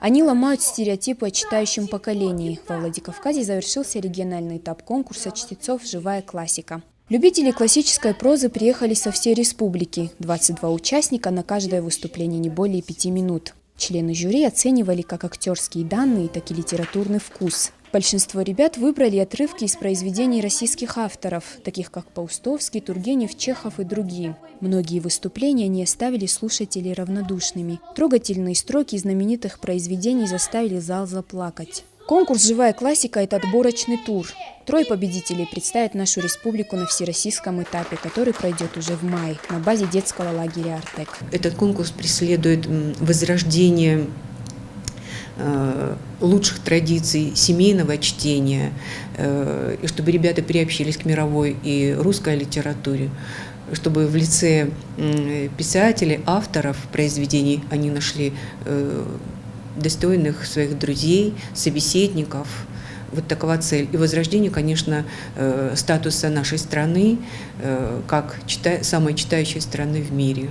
Они ломают стереотипы о читающем поколении. Во Владикавказе завершился региональный этап конкурса чтецов «Живая классика». Любители классической прозы приехали со всей республики. 22 участника, на каждое выступление не более 5 минут. Члены жюри оценивали как актерские данные, так и литературный вкус. Большинство ребят выбрали отрывки из произведений российских авторов, таких как Паустовский, Тургенев, Чехов и другие. Многие выступления не оставили слушателей равнодушными. Трогательные строки знаменитых произведений заставили зал заплакать. Конкурс «Живая классика» – это отборочный тур. 3 победителей представят нашу республику на всероссийском этапе, который пройдет уже в мае на базе детского лагеря «Артек». Этот конкурс преследует возрождение лучших традиций семейного чтения, и чтобы ребята приобщились к мировой и русской литературе, чтобы в лице писателей, авторов произведений они нашли достойных своих друзей, собеседников. Вот такова цель. И возрождение, конечно, статуса нашей страны как самой читающей страны в мире.